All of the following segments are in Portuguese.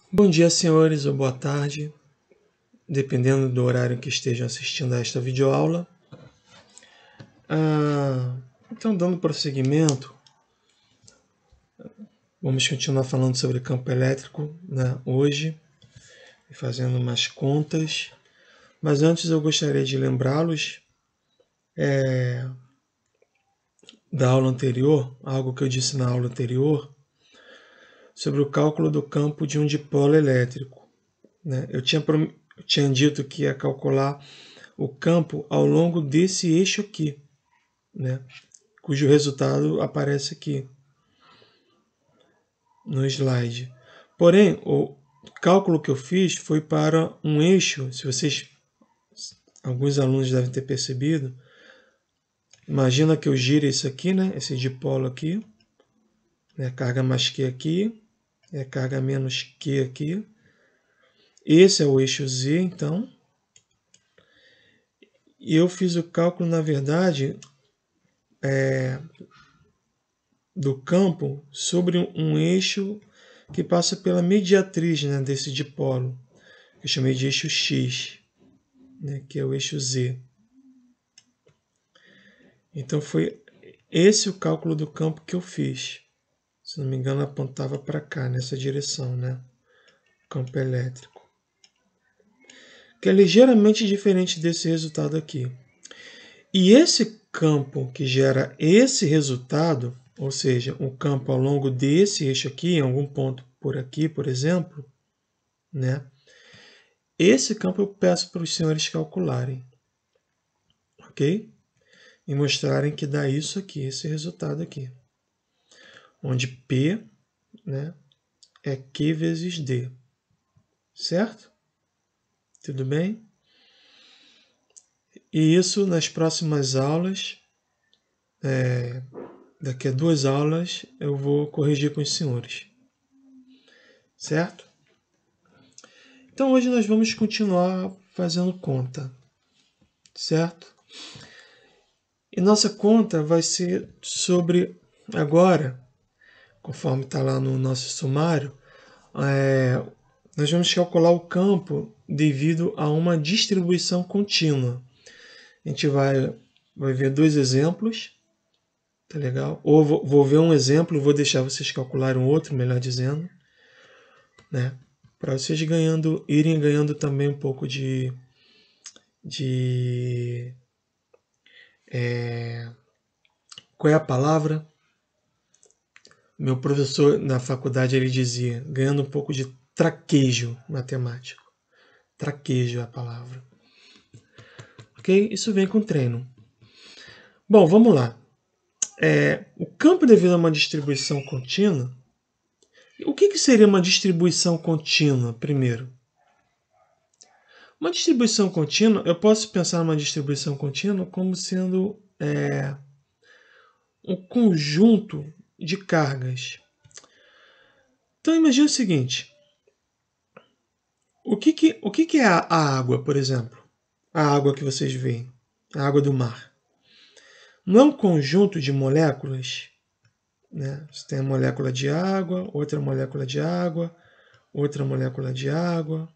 Bom dia, senhores, ou boa tarde, dependendo do horário em que estejam assistindo a esta videoaula. Então, dando prosseguimento, vamos continuar falando sobre campo elétrico, né, hoje, fazendo umas contas. Mas antes eu gostaria de lembrá-los da aula anterior, algo que eu disse na aula anterior, sobre o cálculo do campo de um dipolo elétrico. Né? Eu tinha dito que ia calcular o campo ao longo desse eixo aqui, né? Cujo resultado aparece aqui no slide. Porém, o cálculo que eu fiz foi para um eixo, alguns alunos devem ter percebido, imagina que eu gire isso aqui, né? Esse dipolo aqui, né? Carga mais Q aqui, carga menos Q aqui. Esse é o eixo Z, então. E eu fiz o cálculo, na verdade, do campo sobre um eixo que passa pela mediatriz, né, desse dipolo, que eu chamei de eixo X, né, que é o eixo Z. Então foi esse o cálculo do campo que eu fiz. Se não me engano, apontava para cá, nessa direção, né? Campo elétrico. Que é ligeiramente diferente desse resultado aqui. E esse campo que gera esse resultado, ou seja, o campo ao longo desse eixo aqui, em algum ponto por aqui, por exemplo, né? Esse campo eu peço para os senhores calcularem, ok? E mostrarem que dá isso aqui, esse resultado aqui. Onde P, né, é Q vezes D. Certo? Tudo bem? E isso nas próximas aulas, daqui a 2 aulas, eu vou corrigir com os senhores. Certo? Então hoje nós vamos continuar fazendo conta. Certo? E nossa conta vai ser sobre, agora, conforme está lá no nosso sumário, nós vamos calcular o campo devido a uma distribuição contínua. A gente vai ver 2 exemplos, tá legal? Ou vou ver um exemplo, vou deixar vocês calcularem outro, melhor dizendo, né? Para vocês irem ganhando também um pouco qual é a palavra? Meu professor na faculdade ele dizia, ganhando um pouco de traquejo matemático. Traquejo é a palavra. Ok? Isso vem com treino. Bom, vamos lá. O campo devido a uma distribuição contínua. O que seria uma distribuição contínua, primeiro? Uma distribuição contínua, eu posso pensar numa distribuição contínua como sendo um conjunto de cargas. Então imagine o seguinte: o que é a água, por exemplo? A água que vocês veem, a água do mar. Não é um conjunto de moléculas? Né? Você tem a molécula de água, outra molécula de água, outra molécula de água.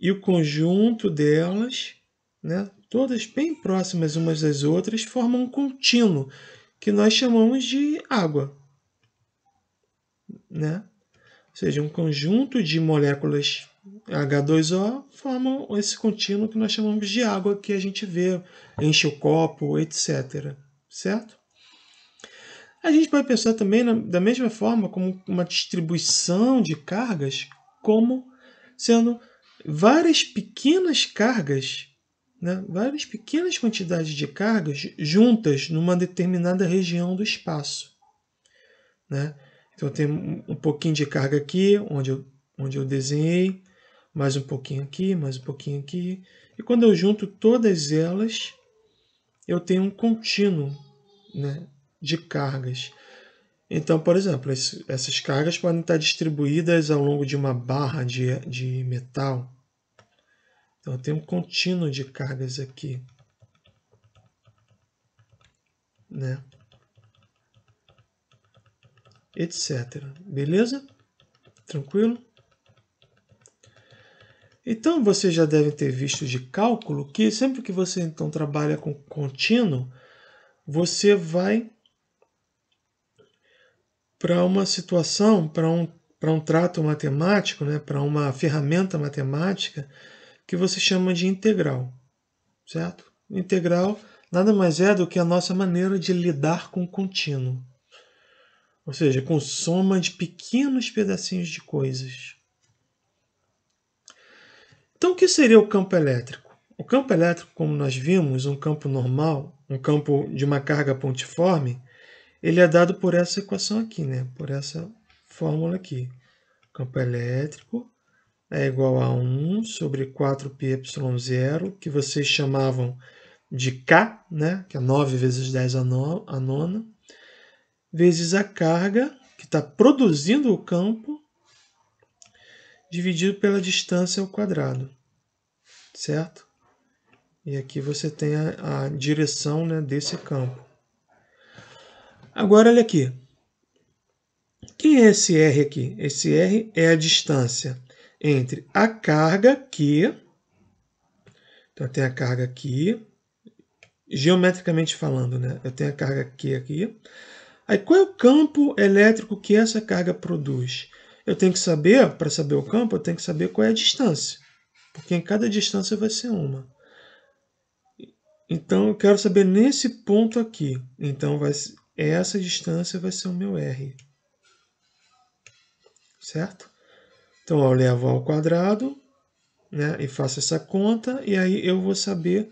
E o conjunto delas, né, todas bem próximas umas das outras, formam um contínuo, que nós chamamos de água. Né? Ou seja, um conjunto de moléculas H2O formam esse contínuo que nós chamamos de água, que a gente vê, enche o copo, etc. Certo? A gente pode pensar também da mesma forma como uma distribuição de cargas, como sendo várias pequenas cargas, né? Várias pequenas quantidades de cargas juntas numa determinada região do espaço. Né? Então eu tenho um pouquinho de carga aqui, onde eu desenhei, mais um pouquinho aqui, mais um pouquinho aqui. E quando eu junto todas elas, eu tenho um contínuo, né, de cargas. Então, por exemplo, essas cargas podem estar distribuídas ao longo de uma barra de metal. Então, eu tenho um contínuo de cargas aqui. Né? Etc. Beleza? Tranquilo? Então, você já deve ter visto de cálculo que sempre que você então trabalha com contínuo, você vai para uma situação, para um trato matemático, né, para uma ferramenta matemática que você chama de integral, certo? Integral nada mais é do que a nossa maneira de lidar com o contínuo, ou seja, com soma de pequenos pedacinhos de coisas. Então, o que seria o campo elétrico? O campo elétrico, como nós vimos, um campo normal, um campo de uma carga pontiforme, ele é dado por essa equação aqui, né? Por essa fórmula aqui. O campo elétrico é igual a 1 sobre 4πε0, que vocês chamavam de K, né? Que é 9 vezes 10 a nona, vezes a carga, que está produzindo o campo, dividido pela distância ao quadrado, certo? E aqui você tem a direção, né, desse campo. Agora, olha aqui. Quem é esse R aqui? Esse R é a distância entre a carga Q. Então, eu tenho a carga aqui. Geometricamente falando, né? Eu tenho a carga Q aqui. Aí, qual é o campo elétrico que essa carga produz? Eu tenho que saber, para saber o campo, eu tenho que saber qual é a distância. Porque em cada distância vai ser uma. Então, eu quero saber nesse ponto aqui. Então, essa distância vai ser o meu R. Certo? Então, eu levo ao quadrado, né, e faço essa conta, e aí eu vou saber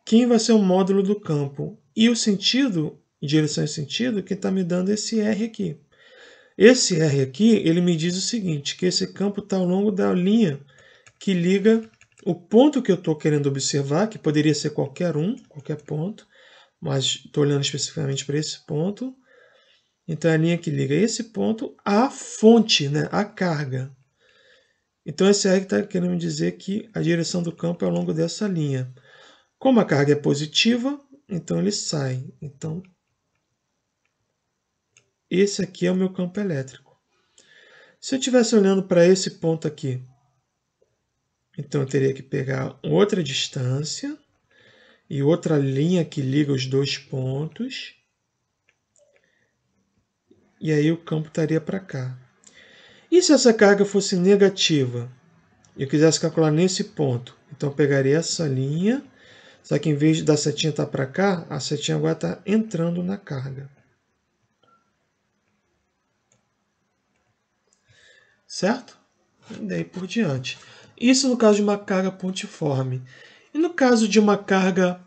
quem vai ser o módulo do campo. E o sentido, direção e sentido, que está me dando esse R aqui. Esse R aqui, ele me diz o seguinte, que esse campo está ao longo da linha que liga o ponto que eu estou querendo observar, que poderia ser qualquer ponto, mas estou olhando especificamente para esse ponto. Então, é a linha que liga esse ponto à fonte, né, à carga. Então, esse R está querendo me dizer que a direção do campo é ao longo dessa linha. Como a carga é positiva, então ele sai. Então, esse aqui é o meu campo elétrico. Se eu estivesse olhando para esse ponto aqui, então eu teria que pegar outra distância e outra linha que liga os dois pontos. E aí o campo estaria para cá. E se essa carga fosse negativa? E eu quisesse calcular nesse ponto. Então eu pegaria essa linha, só que em vez da setinha estar para cá, a setinha agora está entrando na carga. Certo? E daí por diante. Isso no caso de uma carga pontiforme. E no caso de uma carga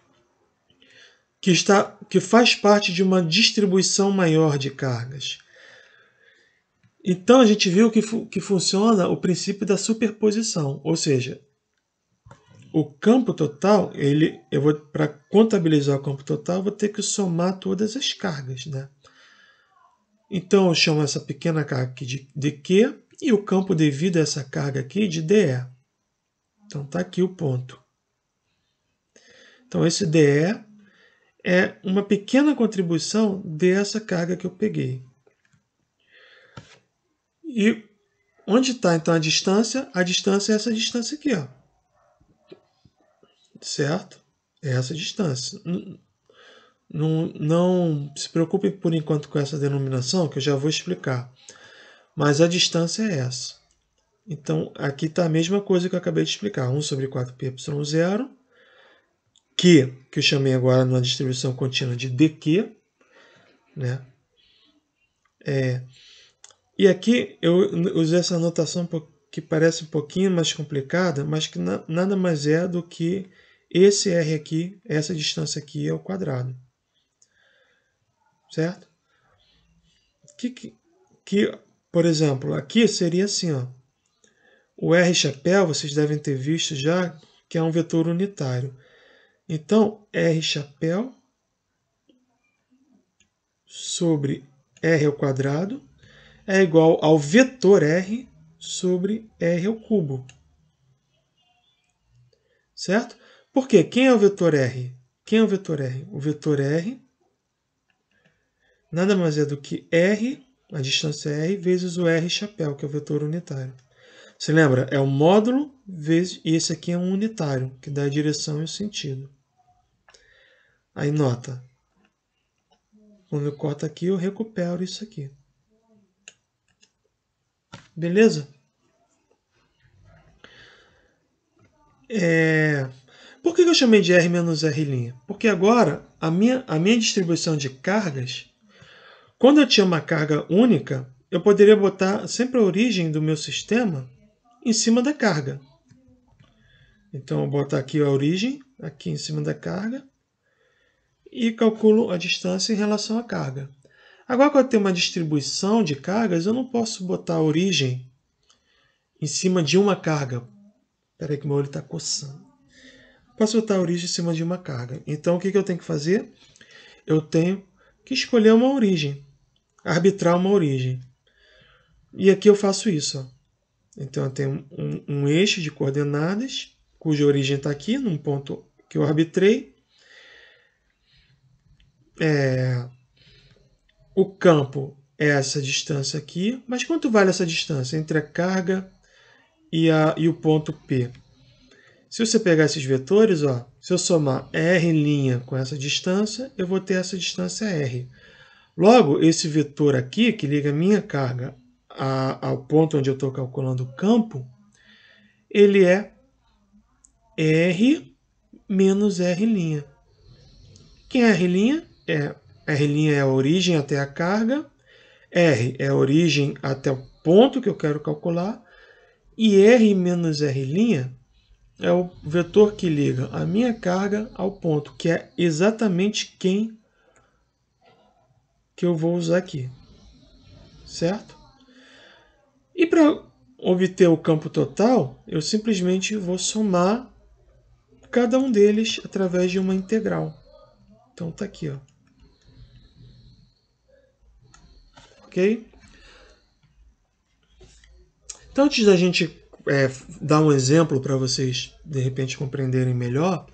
que faz parte de uma distribuição maior de cargas. Então a gente viu que funciona o princípio da superposição, ou seja, o campo total, para contabilizar o campo total, eu vou ter que somar todas as cargas, né? Então eu chamo essa pequena carga aqui de Q e o campo devido a essa carga aqui de DE. Então está aqui o ponto. Então esse DE é uma pequena contribuição dessa carga que eu peguei. E onde está então a distância? A distância é essa distância aqui, ó. Certo? É essa distância. Não se preocupe por enquanto com essa denominação, que eu já vou explicar. Mas a distância é essa. Então, aqui está a mesma coisa que eu acabei de explicar. 1 sobre 4πε0, que eu chamei agora numa distribuição contínua de dq. Né? E aqui eu usei essa notação que parece um pouquinho mais complicada, mas que nada mais é do que esse R aqui, essa distância aqui ao quadrado. Certo? Por exemplo, aqui seria assim, ó. O R chapéu, vocês devem ter visto já, que é um vetor unitário. Então, R chapéu sobre R ao quadrado é igual ao vetor R sobre R ao cubo. Certo? Por quê? Quem é o vetor R? Quem é o vetor R? O vetor R nada mais é do que R, a distância R, vezes o R chapéu, que é o vetor unitário. Você lembra? É o módulo vezes... E esse aqui é um unitário, que dá a direção e o sentido. Aí nota. Quando eu corto aqui, eu recupero isso aqui. Beleza? Por que eu chamei de R menos R'? Porque agora a minha distribuição de cargas, quando eu tinha uma carga única, eu poderia botar sempre a origem do meu sistema em cima da carga. Então eu vou botar aqui a origem, aqui em cima da carga, e calculo a distância em relação à carga. Agora, quando eu tenho uma distribuição de cargas, eu não posso botar a origem em cima de uma carga. Espera aí que meu olho está coçando. Posso botar a origem em cima de uma carga. Então, o que eu tenho que fazer? Eu tenho que escolher uma origem, arbitrar uma origem. E aqui eu faço isso. Ó. Então, eu tenho um eixo de coordenadas, cuja origem está aqui, num ponto que eu arbitrei. O campo é essa distância aqui. Mas quanto vale essa distância entre a carga e o ponto P? Se você pegar esses vetores, ó, se eu somar R' com essa distância, eu vou ter essa distância R. Logo, esse vetor aqui, que liga a minha carga ao ponto onde eu estou calculando o campo, ele é R menos R'. Quem é R'? R' é a origem até a carga, R é a origem até o ponto que eu quero calcular, e R menos R' é o vetor que liga a minha carga ao ponto, que é exatamente quem que eu vou usar aqui, certo? E para obter o campo total, eu simplesmente vou somar cada um deles através de uma integral. Então está aqui, ó. Ok? Então, antes da gente dar um exemplo para vocês, de repente, compreenderem melhor,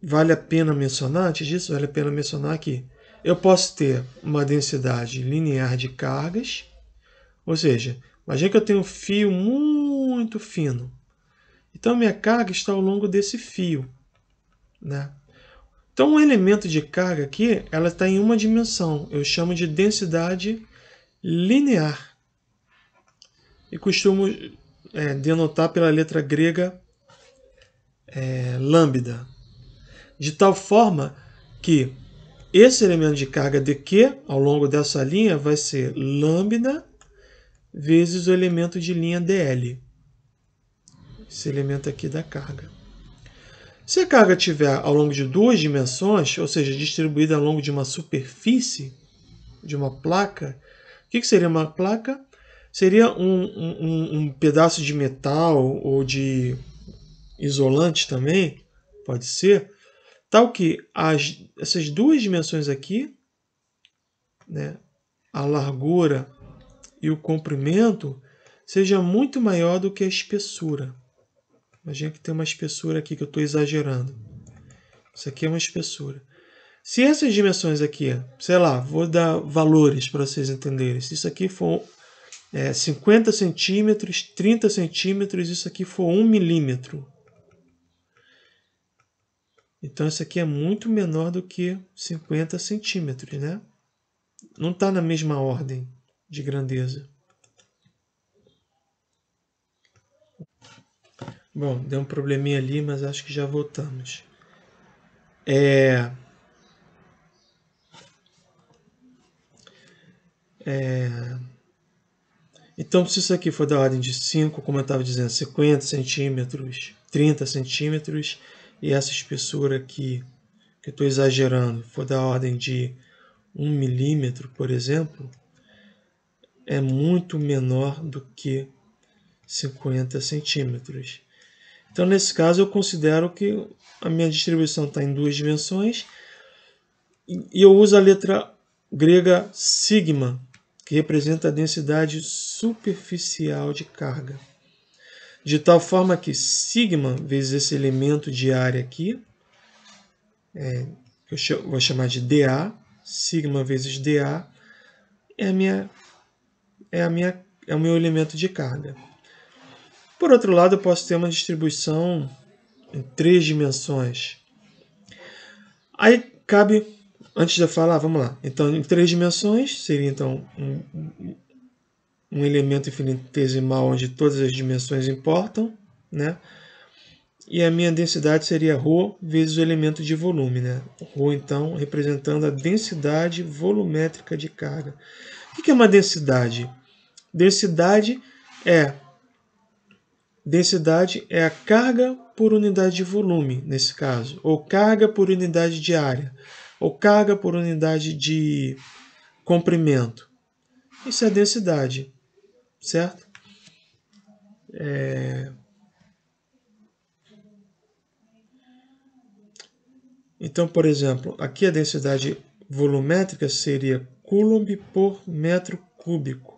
vale a pena mencionar, antes disso, vale a pena mencionar que eu posso ter uma densidade linear de cargas, ou seja, imagine que eu tenho um fio muito fino. Então, minha carga está ao longo desse fio, né? Então, um elemento de carga aqui, ela está em uma dimensão. Eu chamo de densidade linear. E costumo denotar pela letra grega lambda. De tal forma que esse elemento de carga dq, ao longo dessa linha, vai ser lambda vezes o elemento de linha dl. Esse elemento aqui da carga. Se a carga estiver ao longo de duas dimensões, ou seja, distribuída ao longo de uma superfície, de uma placa, o que seria uma placa? Seria um pedaço de metal ou de isolante também, pode ser, tal que essas duas dimensões aqui, né, a largura e o comprimento, seja muito maior do que a espessura. Imagina que tem uma espessura aqui que eu estou exagerando. Isso aqui é uma espessura. Se essas dimensões aqui, sei lá, vou dar valores para vocês entenderem. Se isso aqui for 50 centímetros, 30 centímetros, isso aqui for 1 milímetro. Então isso aqui é muito menor do que 50 centímetros, né? Não está na mesma ordem de grandeza. Bom, deu um probleminha ali, mas acho que já voltamos. Então, se isso aqui for da ordem de 5, como eu estava dizendo, 50 centímetros, 30 centímetros, e essa espessura aqui, que eu estou exagerando, for da ordem de 1 milímetro, por exemplo, é muito menor do que 50 centímetros. Então, nesse caso, eu considero que a minha distribuição está em duas dimensões e eu uso a letra grega sigma, que representa a densidade superficial de carga. De tal forma que sigma vezes esse elemento de área aqui, que eu vou chamar de dA, sigma vezes dA, é o meu elemento de carga. Por outro lado, eu posso ter uma distribuição em 3 dimensões. Aí cabe, antes de eu falar, vamos lá. Então, em 3 dimensões, seria então um elemento infinitesimal onde todas as dimensões importam, né? E a minha densidade seria ρ vezes o elemento de volume, né? ρ, então, representando a densidade volumétrica de carga. O que é uma densidade? É Densidade é a carga por unidade de volume, nesse caso, ou carga por unidade de área, ou carga por unidade de comprimento. Isso é densidade, certo? Então, por exemplo, aqui a densidade volumétrica seria Coulomb por metro cúbico.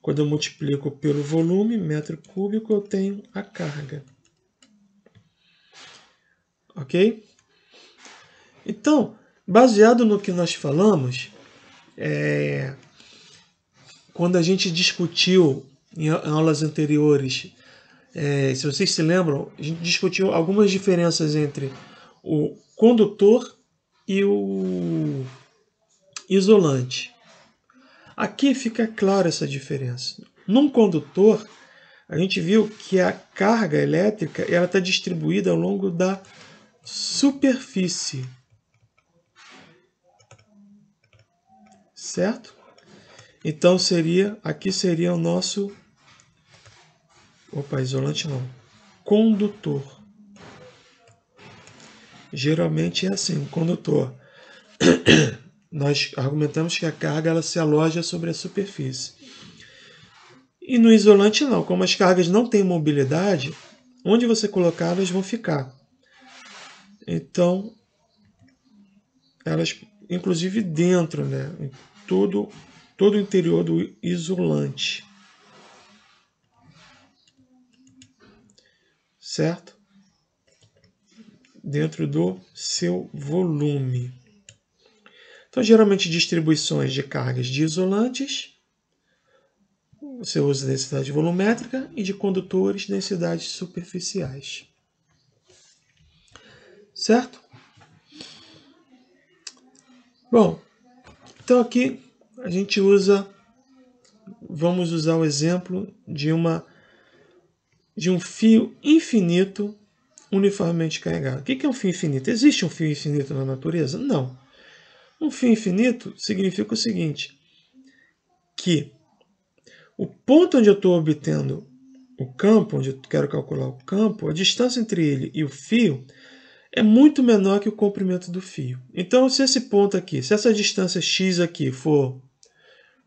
Quando eu multiplico pelo volume, metro cúbico, eu tenho a carga. Ok? Então, baseado no que nós falamos, quando a gente discutiu em aulas anteriores, se vocês se lembram, a gente discutiu algumas diferenças entre o condutor e o isolante. Aqui fica clara essa diferença. Num condutor, a gente viu que a carga elétrica ela está distribuída ao longo da superfície, certo? Então aqui seria o nosso, isolante não, condutor. Geralmente é assim, o condutor. Nós argumentamos que a carga ela se aloja sobre a superfície. E no isolante não, como as cargas não têm mobilidade, onde você colocar elas vão ficar. Então, elas, inclusive dentro, né, em todo o interior do isolante. Certo? Dentro do seu volume. Então, geralmente, distribuições de cargas de isolantes, você usa densidade volumétrica, e de condutores, densidades superficiais. Certo? Bom, então aqui a gente vamos usar o exemplo de um fio infinito uniformemente carregado. O que é um fio infinito? Existe um fio infinito na natureza? Não. Um fio infinito significa o seguinte, que o ponto onde eu estou obtendo o campo, onde eu quero calcular o campo, a distância entre ele e o fio é muito menor que o comprimento do fio. Então, se esse ponto aqui, se essa distância x aqui for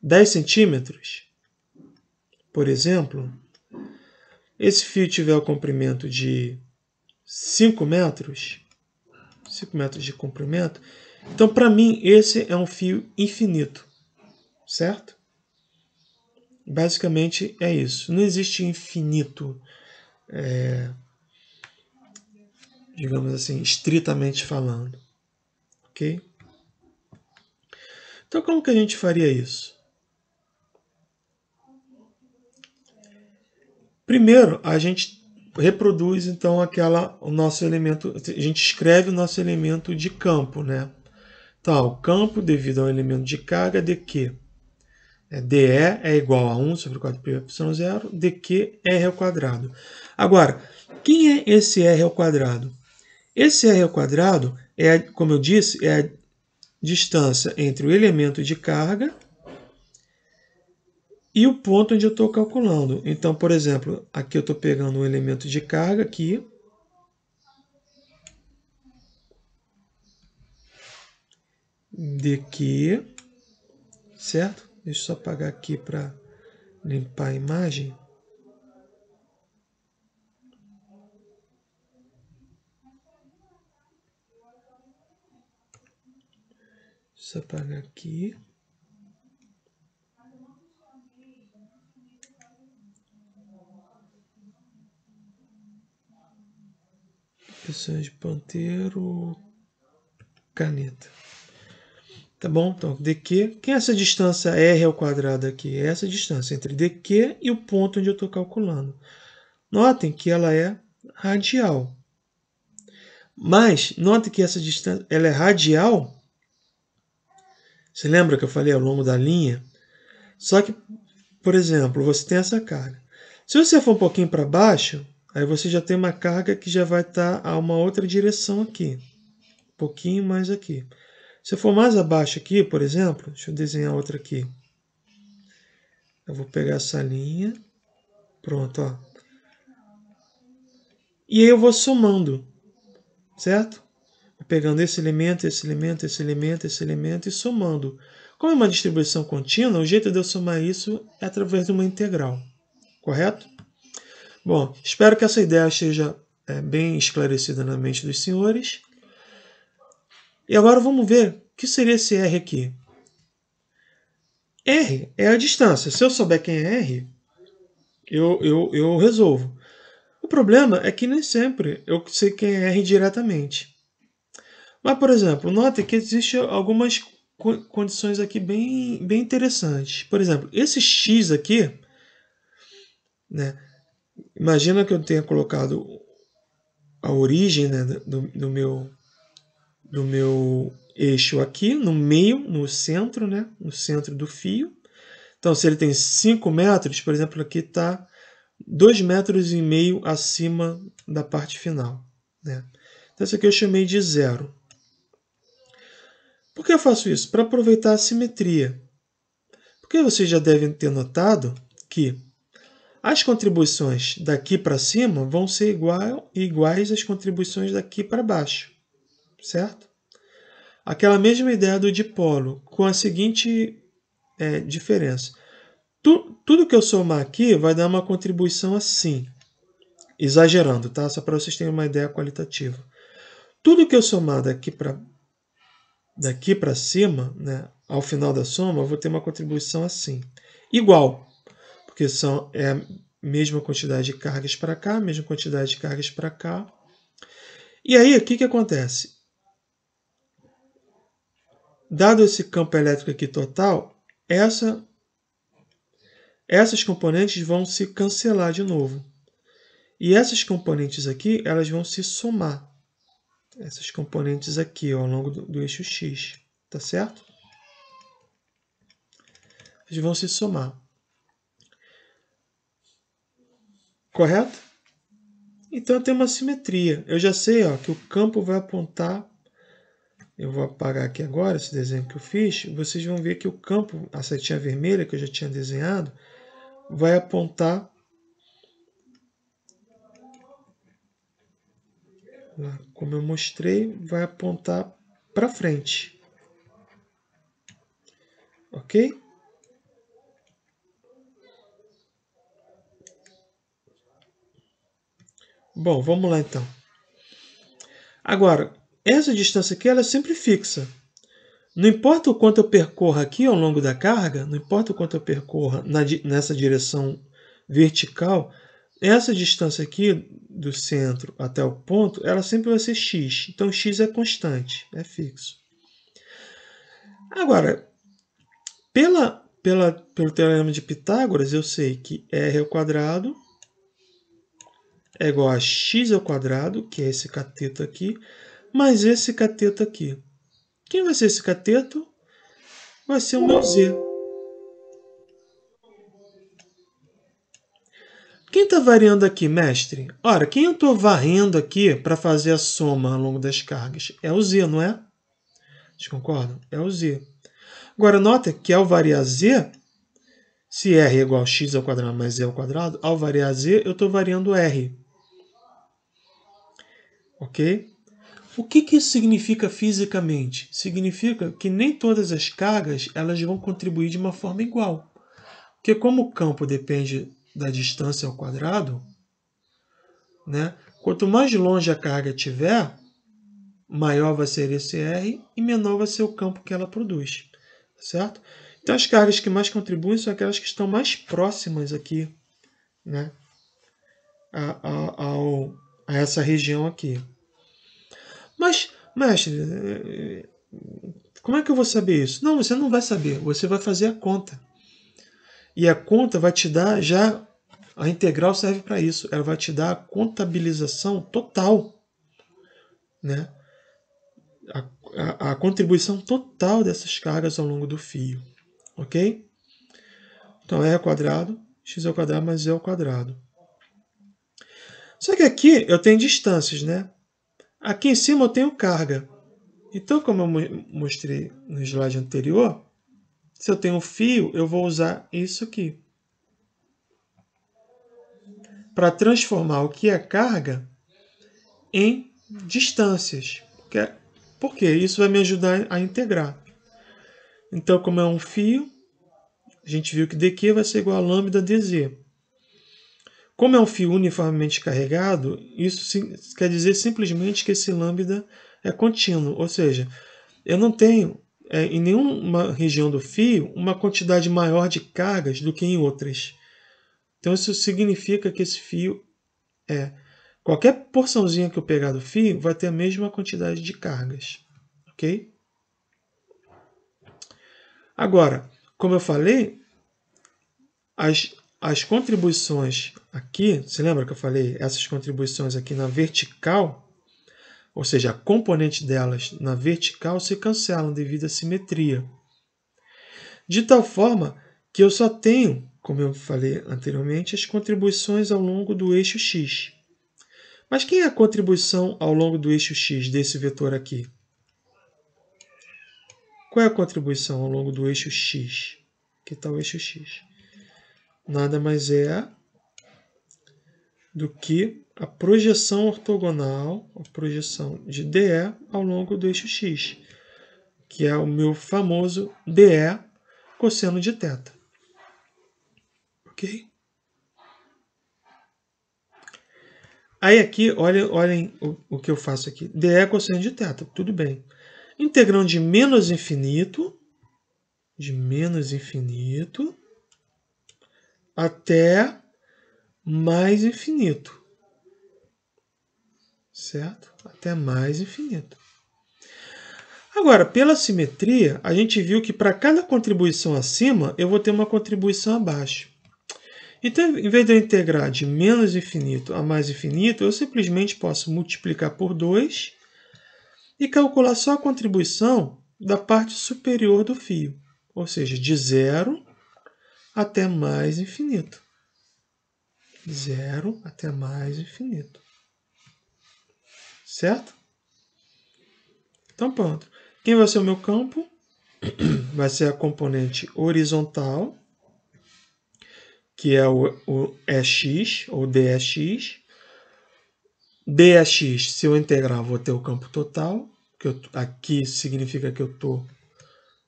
10 centímetros, por exemplo, esse fio tiver o comprimento de 5 metros, 5 metros de comprimento, então para mim esse é um fio infinito, certo? Basicamente é isso. Não existe infinito, digamos assim, estritamente falando. Ok? Então como que a gente faria isso? Primeiro, a gente reproduz então o nosso elemento, a gente escreve o nosso elemento de campo, né? Então, o campo devido ao elemento de carga dq. dE é igual a 1 sobre 4πε0, dq é r ao quadrado. Agora, quem é esse r ao quadrado? Esse r ao quadrado é, como eu disse, é a distância entre o elemento de carga e o ponto onde eu estou calculando. Então, por exemplo, aqui eu estou pegando um elemento de carga aqui. Dq, certo? Deixa eu só apagar aqui para limpar a imagem. Deixa eu apagar aqui. Opções de ponteiro, caneta. Tá bom? Então, dq, quem é essa distância r ao quadrado aqui? É essa distância entre dq e o ponto onde eu estou calculando. Notem que ela é radial. Mas, notem que essa distância ela é radial. Você lembra que eu falei ao longo da linha? Só que, por exemplo, você tem essa carga. Se você for um pouquinho para baixo, aí você já tem uma carga que já vai estar a uma outra direção aqui. Um pouquinho mais aqui. Se eu for mais abaixo aqui, por exemplo, deixa eu desenhar outra aqui. Eu vou pegar essa linha. Pronto, ó. E aí eu vou somando, certo? Vou pegando esse elemento, esse elemento, esse elemento, esse elemento e somando. Como é uma distribuição contínua, o jeito de eu somar isso é através de uma integral. Correto? Bom, espero que essa ideia esteja bem esclarecida na mente dos senhores. E agora vamos ver o que seria esse R aqui. R é a distância. Se eu souber quem é R, eu resolvo. O problema é que nem sempre eu sei quem é R diretamente. Mas, por exemplo, note que existem algumas condições aqui bem interessantes. Por exemplo, esse X aqui, né, imagina que eu tenha colocado a origem, né, do meu eixo aqui, no meio, no centro, né, no centro do fio. Então, se ele tem 5 metros, por exemplo, aqui está 2,5 metros acima da parte final. Né? Então, isso aqui eu chamei de zero. Por que eu faço isso? Para aproveitar a simetria. Porque vocês já devem ter notado que as contribuições daqui para cima vão ser iguais às contribuições daqui para baixo. Certo? Aquela mesma ideia do dipolo, com a seguinte diferença. Tudo que eu somar aqui vai dar uma contribuição assim. Exagerando, tá? Só para vocês terem uma ideia qualitativa. Tudo que eu somar daqui para cima, né, ao final da soma, eu vou ter uma contribuição assim. Igual, porque é a mesma quantidade de cargas para cá, mesma quantidade de cargas para cá. E aí, o que acontece? Dado esse campo elétrico aqui total, essas componentes vão se cancelar de novo. E essas componentes aqui, elas vão se somar. Essas componentes aqui, ó, ao longo do eixo X. Tá certo? Eles vão se somar. Correto? Então tem uma simetria. Eu já sei, ó, que o campo vai apontar. Eu vou apagar aqui agora esse desenho que eu fiz. Vocês vão ver que o campo, a setinha vermelha que eu já tinha desenhado, vai apontar lá, como eu mostrei, vai apontar para frente. Ok? Bom, vamos lá então. Agora, essa distância aqui ela é sempre fixa. Não importa o quanto eu percorra aqui ao longo da carga, não importa o quanto eu percorra nessa direção vertical, essa distância aqui do centro até o ponto, ela sempre vai ser x. Então, x é constante, é fixo. Agora, pelo teorema de Pitágoras, eu sei que r ao quadrado é igual a x ao quadrado, que é esse cateto aqui, mais esse cateto aqui. Quem vai ser esse cateto? Vai ser o meu z. Quem está variando aqui, mestre? Ora, quem eu estou varrendo aqui para fazer a soma ao longo das cargas? É o z, não é? Vocês concordam? É o z. Agora, nota que ao variar z, se r é igual a x ao quadrado mais z ao quadrado, ao variar z, eu estou variando r. Ok? O que isso significa fisicamente? Significa que nem todas as cargas elas vão contribuir de uma forma igual. Porque como o campo depende da distância ao quadrado, né? Quanto mais longe a carga estiver, maior vai ser esse R e menor vai ser o campo que ela produz. Certo? Então as cargas que mais contribuem são aquelas que estão mais próximas aqui, né? a essa região aqui. Mas, mestre, como é que eu vou saber isso? Não, você não vai saber. Você vai fazer a conta. E a conta vai te dar já... A integral serve para isso. Ela vai te dar a contabilização total, né? A contribuição total dessas cargas ao longo do fio. Ok? Então, E ao quadrado, x ao quadrado mais Z ao quadrado. Só que aqui eu tenho distâncias, né? Aqui em cima eu tenho carga. Então, como eu mostrei no slide anterior, se eu tenho um fio, eu vou usar isso aqui. Para transformar o que é carga em distâncias. Por quê? Isso vai me ajudar a integrar. Então, como é um fio, a gente viu que dq vai ser igual a lambda dz. Como é um fio uniformemente carregado, isso quer dizer simplesmente que esse lambda é contínuo. Ou seja, eu não tenho em nenhuma região do fio uma quantidade maior de cargas do que em outras. Então, isso significa que esse fio qualquer porçãozinha que eu pegar do fio vai ter a mesma quantidade de cargas. Ok? Agora, como eu falei, as contribuições aqui, você lembra que eu falei? Essas contribuições aqui na vertical, ou seja, a componente delas na vertical se cancelam devido à simetria. De tal forma que eu só tenho, como eu falei anteriormente, as contribuições ao longo do eixo x. Mas quem é a contribuição ao longo do eixo x desse vetor aqui? Qual é a contribuição ao longo do eixo x? Aqui está o eixo x. Nada mais é do que a projeção ortogonal, a projeção de DE ao longo do eixo x, que é o meu famoso DE cosseno de θ. Ok? Aí aqui, olhem o que eu faço aqui. DE cosseno de θ, tudo bem. Integrando de menos infinito até mais infinito. Certo? Até mais infinito. Agora, pela simetria, a gente viu que para cada contribuição acima, eu vou ter uma contribuição abaixo. Então, em vez de eu integrar de menos infinito a mais infinito, eu simplesmente posso multiplicar por 2 e calcular só a contribuição da parte superior do fio, ou seja, de 0 até mais infinito. 0 até mais infinito. Certo? Então, pronto. Quem vai ser o meu campo? Vai ser a componente horizontal, que é o EX, ou DX. DX, se eu integrar, vou ter o campo total, que aqui significa que eu estou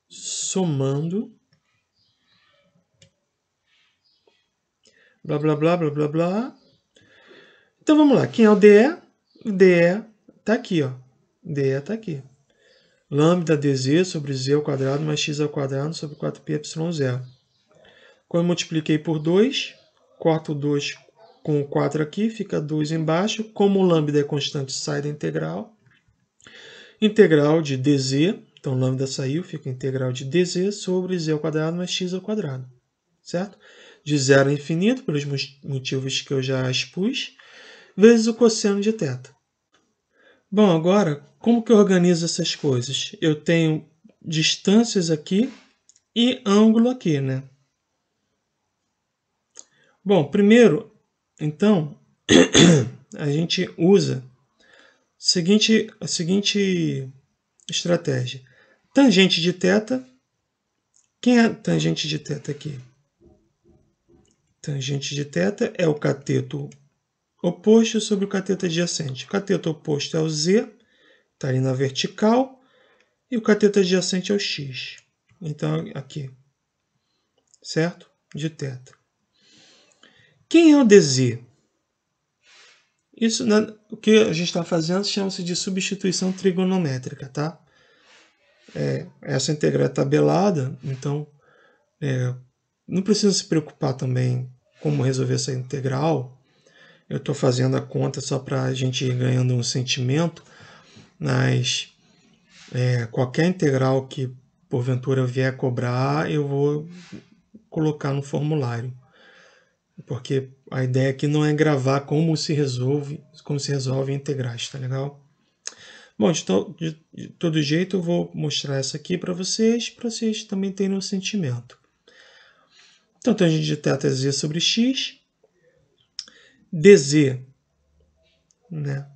somando. Blá, blá, blá, blá, blá, blá. Então, vamos lá. Quem é o DE? O DE está aqui, ó. DE está aqui. Lambda dz sobre z ao quadrado mais x ao quadrado sobre 4πy0. Quando eu multipliquei por 2, corto o 2 com o 4 aqui, fica 2 embaixo. Como o lambda é constante, sai da integral. Integral de dz, então lambda saiu, fica integral de dz sobre z ao quadrado mais x ao quadrado. Certo? De 0 a infinito, pelos motivos que eu já expus, vezes o cosseno de θ. Bom, agora, como que eu organizo essas coisas? Eu tenho distâncias aqui e ângulo aqui, né? Bom, primeiro, então, a gente usa a seguinte estratégia. Tangente de θ. Quem é a tangente de θ aqui? Tangente de θ é o cateto oposto sobre o cateto adjacente. O cateto oposto é o z, está ali na vertical, e o cateto adjacente é o x. Então, aqui. Certo? De θ. Quem é o dz? Isso, o que a gente está fazendo chama-se de substituição trigonométrica, tá? Essa integral é tabelada, então não precisa se preocupar também como resolver essa integral. Eu estou fazendo a conta só para a gente ir ganhando um sentimento, mas Qualquer integral que porventura vier cobrar, eu vou colocar no formulário. Porque a ideia aqui não é gravar como se resolve integrais, tá legal? Bom, de todo jeito eu vou mostrar essa aqui para vocês também terem um sentimento. Então, tangente de θ é z sobre x, dz, né?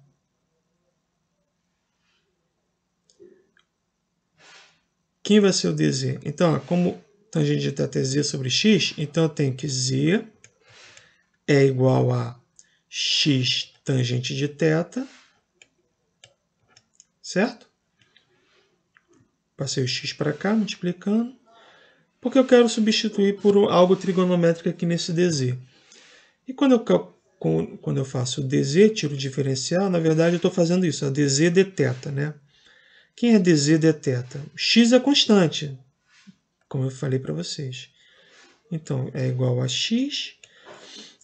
Quem vai ser o dz? Então, como tangente de θ é z sobre x, então eu tenho que z é igual a x tangente de θ, certo? Passei o x para cá, multiplicando, porque eu quero substituir por algo trigonométrico aqui nesse dz. E quando eu faço o dz, tiro o diferencial, na verdade eu estou fazendo isso, a dz dθ, né? Quem é dz dθ? X é constante, como eu falei para vocês. Então, é igual a x.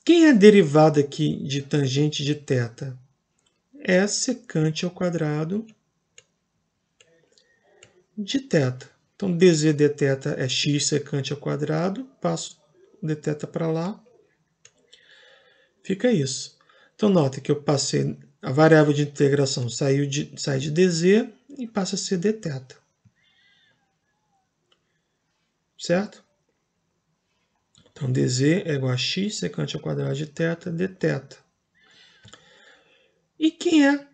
Quem é a derivada aqui de tangente de θ? É secante ao quadrado de θ. Então, dz dθ é x secante ao quadrado. Passo o dθ para lá. Fica isso. Então, nota que eu passei a variável de integração, sai de dz e passa a ser dθ. Certo? Então, dz é igual a x secante ao quadrado de θ dθ. E quem é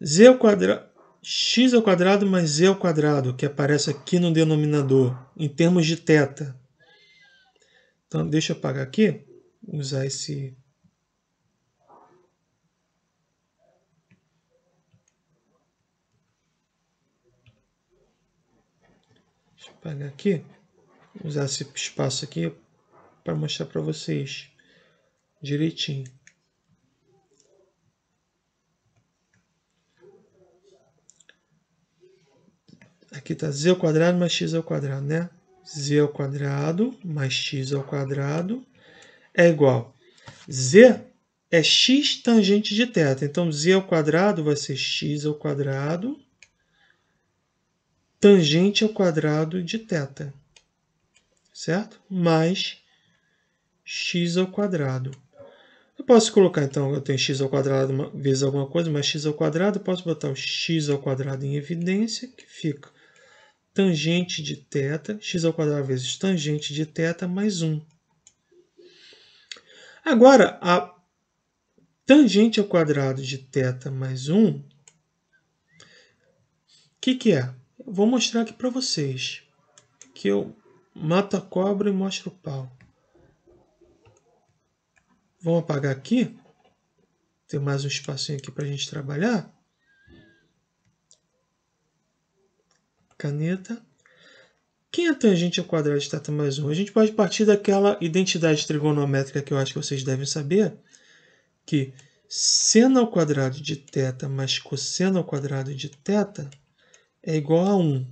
z ao quadrado, x ao quadrado mais z ao quadrado, que aparece aqui no denominador, em termos de θ? Então, deixa eu apagar aqui, usar esse... Deixa eu apagar aqui, usar esse espaço aqui para mostrar para vocês direitinho. Aqui está z ao quadrado mais x ao quadrado, né? Z ao quadrado mais x ao quadrado é igual. Z é x tangente de θ. Então, z ao quadrado vai ser x ao quadrado tangente ao quadrado de θ. Certo? Mais x ao quadrado. Eu posso colocar, então, eu tenho x ao quadrado vezes alguma coisa, mais x ao quadrado. Eu posso botar o x ao quadrado em evidência, que fica tangente de θ, x ao quadrado vezes tangente de θ mais 1. Agora, a tangente ao quadrado de θ mais 1, o que é? Eu vou mostrar aqui para vocês, que eu mato a cobra e mostro o pau. Vamos apagar aqui. Tem mais um espacinho aqui para a gente trabalhar. Caneta. Quem é tangente ao quadrado de θ mais 1? A gente pode partir daquela identidade trigonométrica que eu acho que vocês devem saber, que seno ao quadrado de θ mais cosseno ao quadrado de θ é igual a 1,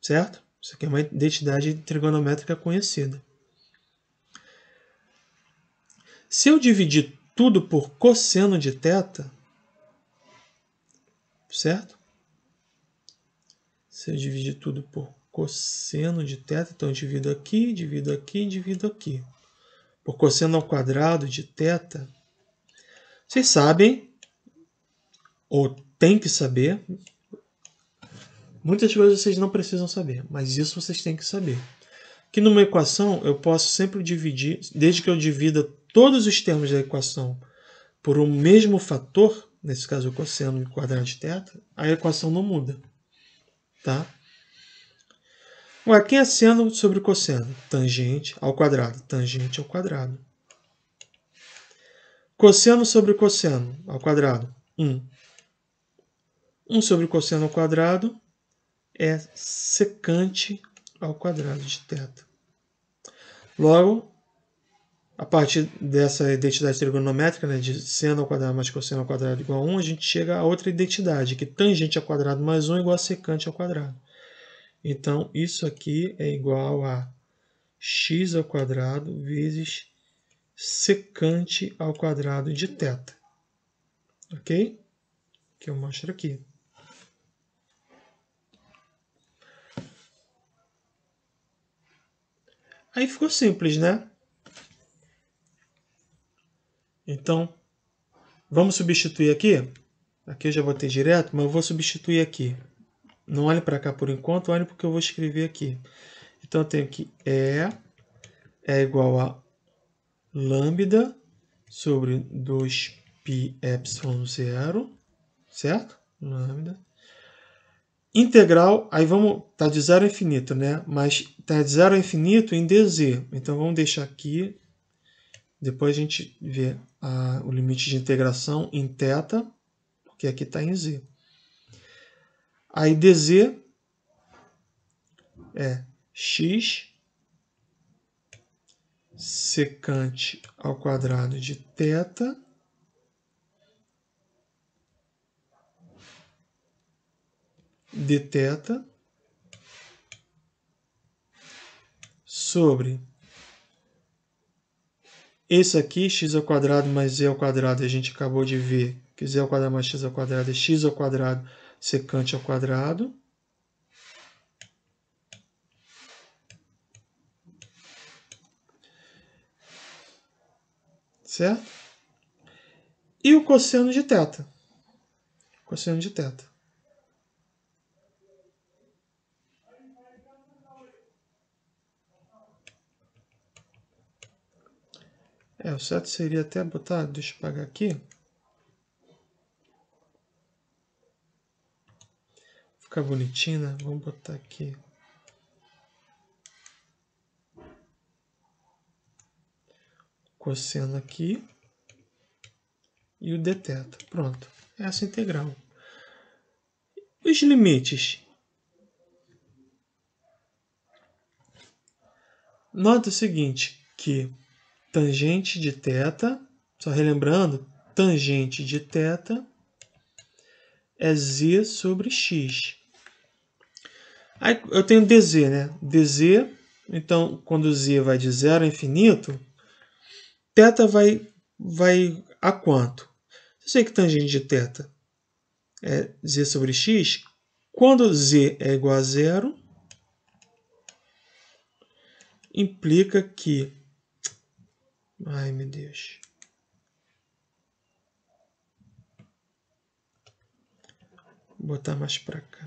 certo? Isso aqui é uma identidade trigonométrica conhecida. Se eu dividir tudo por cosseno de θ, certo? Se eu dividir tudo por cosseno de θ, então eu divido aqui, divido aqui, divido aqui. Por cosseno ao quadrado de θ, vocês sabem, ou tem que saber, muitas coisas vocês não precisam saber, mas isso vocês têm que saber. Que numa equação eu posso sempre dividir, desde que eu divida todos os termos da equação por um mesmo fator, nesse caso o cosseno e o quadrado de θ, a equação não muda. Tá? Ué, quem é seno sobre cosseno? Tangente ao quadrado. Tangente ao quadrado. Cosseno sobre cosseno ao quadrado. 1. 1 sobre cosseno ao quadrado é secante ao quadrado de θ. Logo, a partir dessa identidade trigonométrica, né, de seno ao quadrado mais cosseno ao quadrado igual a 1, a gente chega a outra identidade, que tangente ao quadrado mais 1 é igual a secante ao quadrado. Então, isso aqui é igual a x ao quadrado vezes secante ao quadrado de θ. Ok? Que eu mostro aqui. Aí ficou simples, né? Então, vamos substituir aqui. Aqui eu já botei direto, mas eu vou substituir aqui. Não olhe para cá por enquanto, olhe porque eu vou escrever aqui. Então eu tenho que é igual a lambda sobre 2π epsilon 0, certo? Lambda. Integral, aí vamos, tá de 0 a infinito, né? Mas tá de 0 a infinito em dz. Então vamos deixar aqui. Depois a gente vê o limite de integração em θ, porque aqui está em z. Aí dz é x secante ao quadrado de θ dθ sobre esse aqui, x ao quadrado mais z ao quadrado, a gente acabou de ver que z ao quadrado mais x ao quadrado é x ao quadrado secante ao quadrado. Certo? E o cosseno de θ. Cosseno de θ. O certo seria até botar, deixa eu apagar aqui. Ficar bonitinho, né? Vamos botar aqui. Cosseno aqui. E o dθ. Pronto. Essa integral. Os limites. Nota o seguinte, que tangente de θ, só relembrando, tangente de θ é z sobre x. Aí eu tenho dz, né? dz, então quando z vai de 0 a infinito, θ vai a quanto? Eu sei que tangente de θ é z sobre x. Quando z é igual a 0, implica que... Ai, meu Deus. Vou botar mais para cá.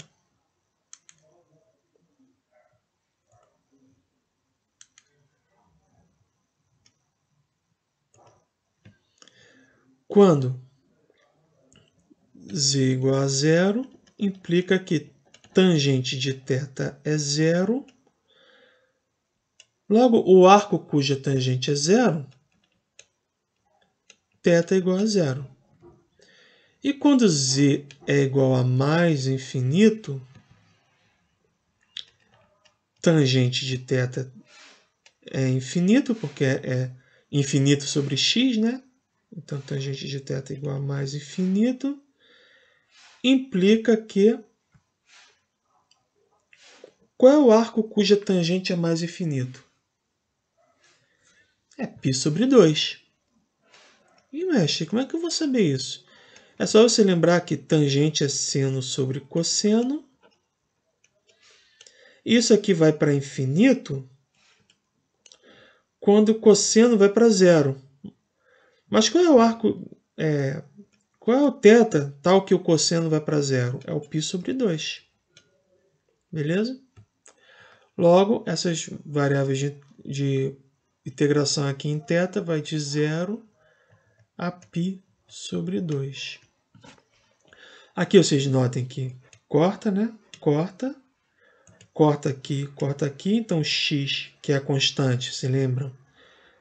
Quando z igual a 0, implica que tangente de θ é 0. Logo, o arco cuja tangente é 0, θ é igual a 0. E quando z é igual a mais infinito, tangente de θ é infinito, porque é infinito sobre x, né? Então, tangente de θ é igual a mais infinito. Implica que... Qual é o arco cuja tangente é mais infinito? É π sobre 2. E, mestre, como é que eu vou saber isso? É só você lembrar que tangente é seno sobre cosseno. Isso aqui vai para infinito quando o cosseno vai para 0. Mas qual é o arco... qual é o θ tal que o cosseno vai para 0? É o π sobre 2. Beleza? Logo, essas variáveis de integração aqui em θ vai de 0 a π sobre 2. Aqui vocês notem que corta, né? Corta aqui. Então, x, que é a constante, se lembram?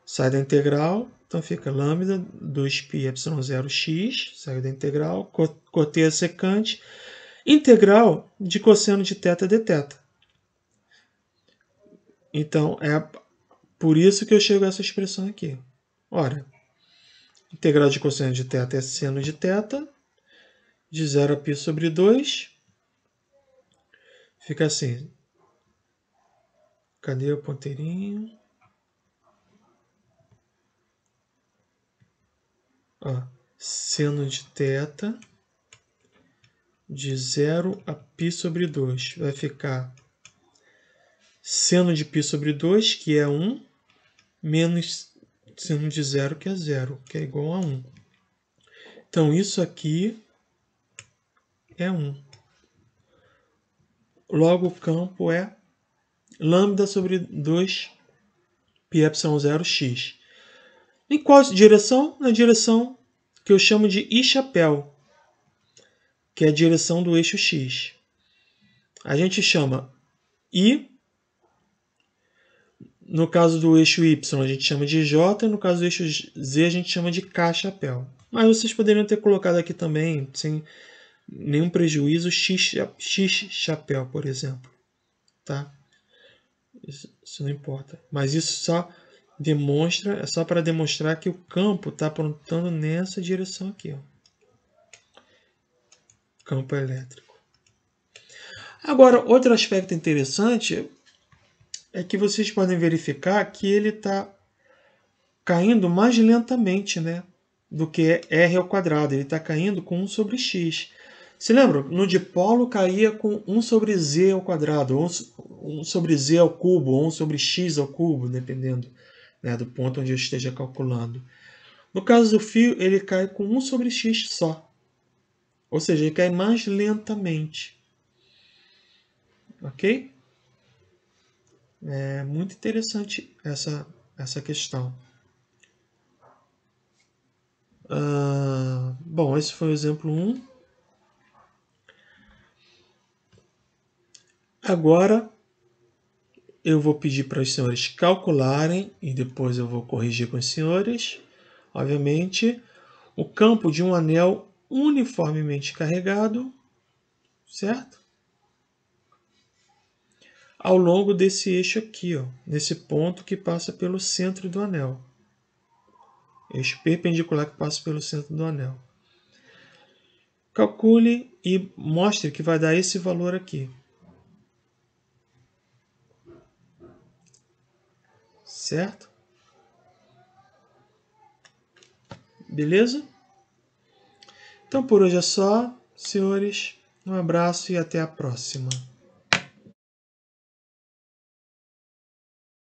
Sai da integral. Então, fica lambda 2π epsilon 0x, saiu da integral. Cortei a secante. Integral de cosseno de θ dθ. Então, é por isso que eu chego a essa expressão aqui. Ora, integral de cosseno de θ é seno de θ, de 0 a π sobre 2. Fica assim. Cadê o ponteirinho? Ó, seno de θ de 0 a π sobre 2. Vai ficar seno de π sobre 2, que é 1, menos seno de 0, que é 0, que é igual a 1. Então, isso aqui é 1. Logo, o campo é lambda sobre 2 πε0 x. Em qual direção? Na direção que eu chamo de I-chapéu, que é a direção do eixo x. A gente chama I, no caso do eixo y a gente chama de j, e no caso do eixo z a gente chama de k-chapéu. Mas vocês poderiam ter colocado aqui também, sem nenhum prejuízo, x-chapéu, por exemplo. Tá? Isso não importa. Mas isso só demonstra, é só para demonstrar que o campo está apontando nessa direção aqui. Ó. Campo elétrico. Agora, outro aspecto interessante é que vocês podem verificar que ele está caindo mais lentamente, né, do que r ao quadrado. Ele está caindo com 1 sobre x. Se lembra? No dipolo caía com 1 sobre z ao quadrado, 1 sobre z ao cubo, ou 1 sobre x ao cubo, dependendo, né, do ponto onde eu esteja calculando. No caso do fio, ele cai com 1 sobre x só. Ou seja, ele cai mais lentamente. Ok? É muito interessante essa questão. Bom, esse foi o exemplo 1. Agora, eu vou pedir para os senhores calcularem, e depois eu vou corrigir com os senhores, obviamente, o campo de um anel uniformemente carregado, certo? Ao longo desse eixo aqui, ó, nesse ponto que passa pelo centro do anel. Eixo perpendicular que passa pelo centro do anel. Calcule e mostre que vai dar esse valor aqui. Certo? Beleza? Então por hoje é só, senhores. Um abraço e até a próxima.